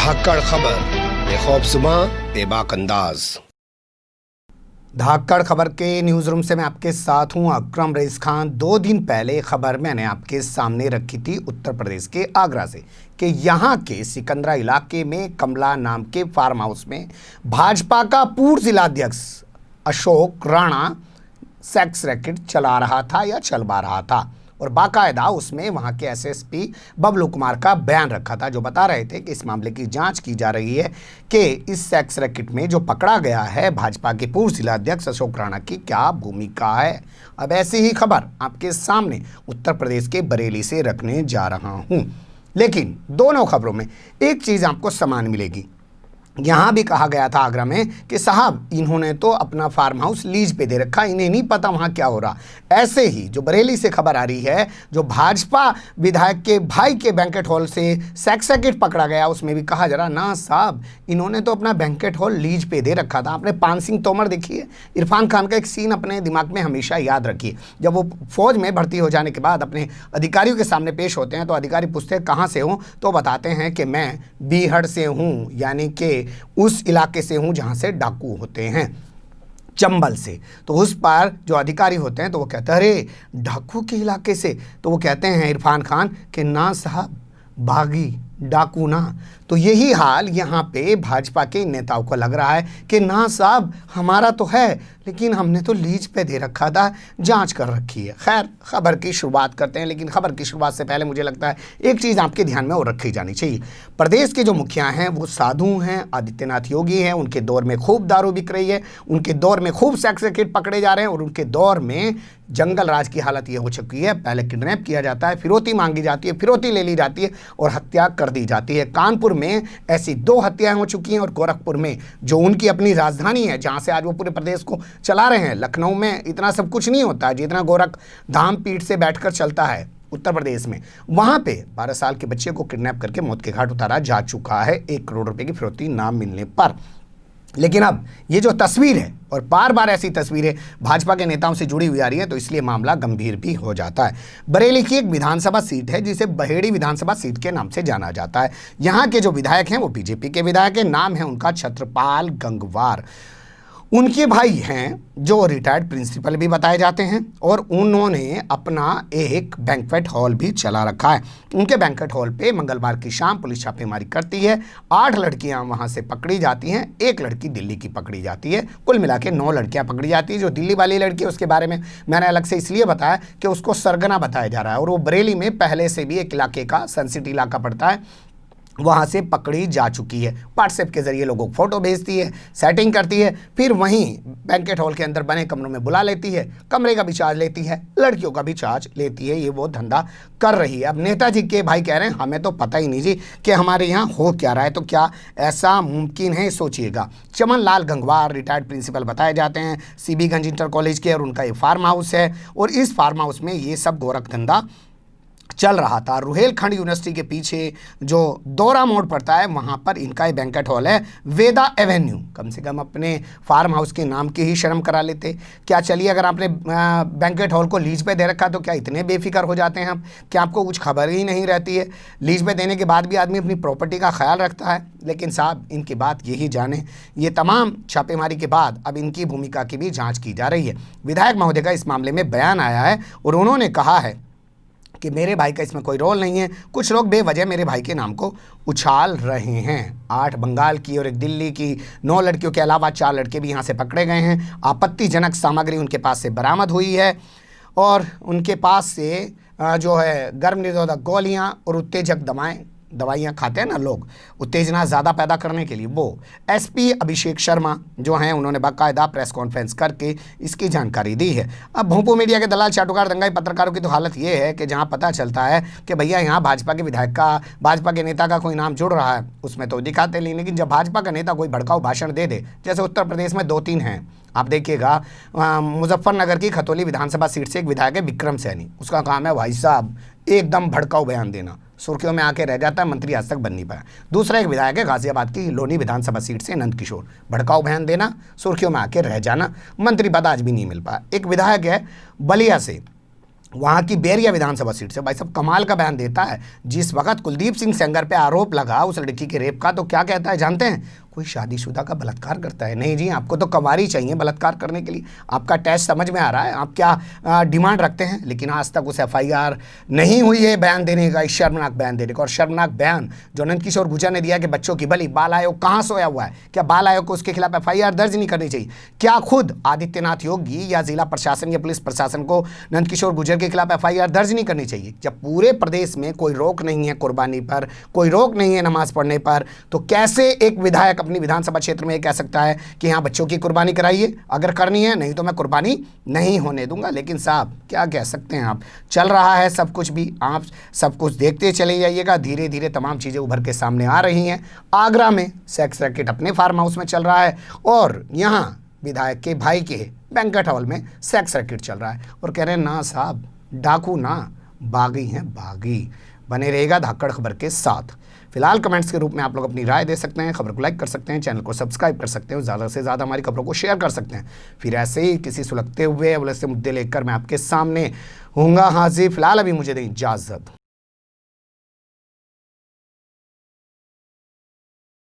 धाकड़ खबर, बेखौफजुमा बेबाक अंदाज। धाकड़ खबर के न्यूज़ रूम से मैं आपके साथ हूं अकरम रईस खान। 2 दिन पहले खबर मैंने आपके सामने रखी थी उत्तर प्रदेश के आगरा से कि यहां के सिकंदरा इलाके में कमला नाम के फार्म हाउस में भाजपा का पूर्व जिलाध्यक्ष अशोक राणा सेक्स रैकेट चला रहा था या चलवा रहा था, और बाकायदा उसमें वहां के एसएसपी बबलू कुमार का बयान रखा था, जो बता रहे थे कि इस मामले की जांच की जा रही है कि इस सेक्स रैकेट में जो पकड़ा गया है भाजपा के पूर्व जिलाध्यक्ष अशोक राणा की क्या भूमिका है। अब ऐसी ही खबर आपके सामने उत्तर प्रदेश के बरेली से रखने जा रहा हूं, लेकिन दोनों खबरों में एक चीज़ आपको समान मिलेगी। यहाँ भी कहा गया था आगरा में कि साहब इन्होंने तो अपना फार्म हाउस लीज पे दे रखा, इन्हें नहीं पता वहाँ क्या हो रहा। ऐसे ही जो बरेली से खबर आ रही है, जो भाजपा विधायक के भाई के बैंकेट हॉल से सेक्स रैकेट पकड़ा गया, उसमें भी कहा जा रहा ना साहब इन्होंने तो अपना बैंकेट हॉल लीज पे दे रखा था। आपने पान सिंह तोमर देखिए, इरफान खान का एक सीन अपने दिमाग में हमेशा याद रखिए। जब वो फौज में भर्ती हो जाने के बाद अपने अधिकारियों के सामने पेश होते हैं तो अधिकारी पूछते हैं कहाँ से हूँ, तो बताते हैं कि मैं बीहड़ से हूँ, यानी कि उस इलाके से हूं जहां से डाकू होते हैं, चंबल से। तो उस पर जो अधिकारी होते हैं तो वो कहते हैं अरे डाकू के इलाके से, तो वो कहते हैं इरफान खान कि ना साहब बागी डाकू ना। तो यही हाल यहाँ पे भाजपा के नेताओं को लग रहा है कि ना साहब हमारा तो है लेकिन हमने तो लीज पे दे रखा था, जांच कर रखी है। खैर खबर की शुरुआत करते हैं, लेकिन खबर की शुरुआत से पहले मुझे लगता है एक चीज़ आपके ध्यान में और रखी जानी चाहिए। प्रदेश के जो मुखिया हैं वो साधु हैं, आदित्यनाथ योगी हैं। उनके दौर में खूब दारू बिक रही है, उनके दौर में खूब सेक्स रैकेट पकड़े जा रहे हैं, और उनके दौर में जंगल राज की हालत ये हो चुकी है। पहले किडनैप किया जाता है, फिरौती मांगी जाती है, फिरौती ले ली जाती है और हत्या कर दी जाती है। कानपुर में ऐसी 2 हत्याएं हो चुकी हैं, और गोरखपुर में जो उनकी अपनी राजधानी है जहां से आज वो पूरे प्रदेश को चला रहे हैं, लखनऊ में इतना सब कुछ नहीं होता है जितना गोरख धाम पीठ से बैठकर चलता है उत्तर प्रदेश में। वहां पे 12 साल के बच्चे को किडनैप करके मौत के घाट उतारा जा चुका है 1 करोड़ रुपए की फिरौती ना मिलने पर। लेकिन अब ये जो तस्वीर है, और बार बार ऐसी तस्वीरें भाजपा के नेताओं से जुड़ी हुई आ रही है, तो इसलिए मामला गंभीर भी हो जाता है। बरेली की एक विधानसभा सीट है जिसे बहेड़ी विधानसभा सीट के नाम से जाना जाता है। यहाँ के जो विधायक हैं वो बीजेपी के विधायक हैं, नाम है उनका छत्रपाल गंगवार। उनके भाई हैं जो रिटायर्ड प्रिंसिपल भी बताए जाते हैं, और उन्होंने अपना एक बैंक्वेट हॉल भी चला रखा है। उनके बैंक्वेट हॉल पे मंगलवार की शाम पुलिस छापेमारी करती है। 8 लड़कियां वहां से पकड़ी जाती हैं, 1 लड़की दिल्ली की पकड़ी जाती है। कुल मिला के 9 लड़कियां पकड़ी जाती है। जो दिल्ली वाली लड़की है उसके बारे में मैंने अलग से इसलिए बताया कि उसको सरगना बताया जा रहा है, और वो बरेली में पहले से भी एक इलाके का सेंसिटिव इलाका पड़ता है, वहाँ से पकड़ी जा चुकी है। व्हाट्सएप के जरिए लोगों को फोटो भेजती है, सेटिंग करती है, फिर वहीं बैंकेट हॉल के अंदर बने कमरों में बुला लेती है, कमरे का भी चार्ज लेती है, लड़कियों का भी चार्ज लेती है। ये वो धंधा कर रही है। अब नेताजी के भाई कह रहे हैं हमें तो पता ही नहीं जी कि हमारे यहाँ हो क्या रहा है, तो क्या ऐसा मुमकिन है, सोचिएगा। चमन लाल गंगवार रिटायर्ड प्रिंसिपल बताए जाते हैं सीबीगंज इंटर कॉलेज के, और उनका ये फार्म हाउस है, और इस फार्म हाउस में ये सब गोरख धंधा चल रहा था। रुहेलखंड यूनिवर्सिटी के पीछे जो दौरा मोड़ पड़ता है वहाँ पर इनका ये बैंकेट हॉल है, वेदा एवेन्यू। कम से कम अपने फार्म हाउस के नाम की ही शर्म करा लेते। क्या चलिए अगर आपने बैंकेट हॉल को लीज पे दे रखा तो क्या इतने बेफिक्र हो जाते हैं हम, क्या आपको कुछ खबर ही नहीं रहती है? लीज पे देने के बाद भी आदमी अपनी प्रॉपर्टी का ख्याल रखता है। लेकिन साहब इनकी बात यही जाने, ये तमाम छापेमारी के बाद अब इनकी भूमिका की भी जाँच की जा रही है। विधायक महोदय का इस मामले में बयान आया है, और उन्होंने कहा है कि मेरे भाई का इसमें कोई रोल नहीं है। कुछ लोग बेवजह मेरे भाई के नाम को उछाल रहे हैं। 8 बंगाल की और 1 दिल्ली की 9 लड़कियों के अलावा 4 लड़के भी यहाँ से पकड़े गए हैं। आपत्तिजनक सामग्री उनके पास से बरामद हुई है, और उनके पास से जो है गर्भ निरोधक गोलियाँ और उत्तेजक दवाइयाँ खाते हैं ना लोग, उत्तेजना ज़्यादा पैदा करने के लिए, वो एसपी अभिषेक शर्मा जो हैं उन्होंने बाकायदा प्रेस कॉन्फ्रेंस करके इसकी जानकारी दी है। अब भोंपू मीडिया के दलाल चाटुकार दंगाई पत्रकारों की तो हालत ये है कि जहां पता चलता है कि भैया यहाँ भाजपा के विधायक का, भाजपा के नेता का कोई नाम जुड़ रहा है उसमें तो दिखाते नहीं, लेकिन जब भाजपा का नेता कोई भड़काऊ भाषण दे दे, जैसे उत्तर प्रदेश में 2-3 हैं, आप देखिएगा। मुजफ्फरनगर की खतौली विधानसभा सीट से एक विधायक है विक्रम सैनी, उसका काम है भाई साहब एकदम भड़काऊ बयान देना, सुर्खियों में आके रह जाता है, मंत्री आज तक बन नहीं पाया। दूसरा एक विधायक है गाजियाबाद की लोनी विधानसभा सीट से नंद किशोर, भड़काऊ बयान देना, सुर्खियों में आके रह जाना, मंत्री पद आज भी नहीं मिल पाया। एक विधायक है बलिया से वहाँ की बेरिया विधानसभा सीट से। भाई साहब कमाल का बयान देता है। जिस वक्त कुलदीप सिंह सेंगर पे आरोप लगा उस लड़की के रेप का, तो क्या कहता है जानते हैं? कोई शादीशुदा का बलात्कार करता है? नहीं जी, आपको तो कवारी चाहिए बलात्कार करने के लिए। आपका टेस्ट समझ में आ रहा है, आप क्या डिमांड रखते हैं। लेकिन आज तक उस FIR नहीं हुई है बयान देने का, इस शर्मनाक बयान देने का। और शर्मनाक बयान जो नंदकिशोर गुर्जर ने दिया कि बच्चों की बलि, बाल आयोग कहाँ सोया हुआ है? क्या बाल आयोग को उसके खिलाफ FIR दर्ज नहीं करनी चाहिए? क्या खुद आदित्यनाथ योगी या जिला प्रशासन या पुलिस प्रशासन को नंदकिशोर गुर्जर के खिलाफ FIR दर्ज नहीं करनी चाहिए? जब पूरे प्रदेश में कोई रोक नहीं है कुर्बानी पर, कोई रोक नहीं है नमाज पढ़ने पर, तो कैसे एक विधायक अपनी विधानसभा क्षेत्र में ये कह सकता है कि यहाँ बच्चों की कुर्बानी कराइए अगर करनी है, नहीं तो मैं कुर्बानी नहीं होने दूंगा? लेकिन साहब क्या कह सकते हैं आप, चल रहा है सब कुछ भी, आप सब कुछ देखते चले जाइएगा। धीरे धीरे तमाम चीज़ें उभर के सामने आ रही हैं। आगरा में सेक्स रैकेट अपने फार्म हाउस में चल रहा है और यहाँ विधायक के भाई के बैंक्वेट हॉल में सेक्स रैकेट चल रहा है और कह रहे हैं ना साहब डाकू ना, बागी हैं बागी। बने रहेगा धाकड़ खबर के साथ। फिलहाल कमेंट्स के रूप में आप लोग अपनी राय दे सकते हैं, खबर को लाइक कर सकते हैं, चैनल को सब्सक्राइब कर सकते हैं, ज़्यादा से ज़्यादा हमारी खबरों को शेयर कर सकते हैं। फिर ऐसे ही किसी सुलगते हुए उलझते मुद्दे लेकर मैं आपके सामने हूँगा हाजिर। फिलहाल अभी मुझे दें इजाज़त।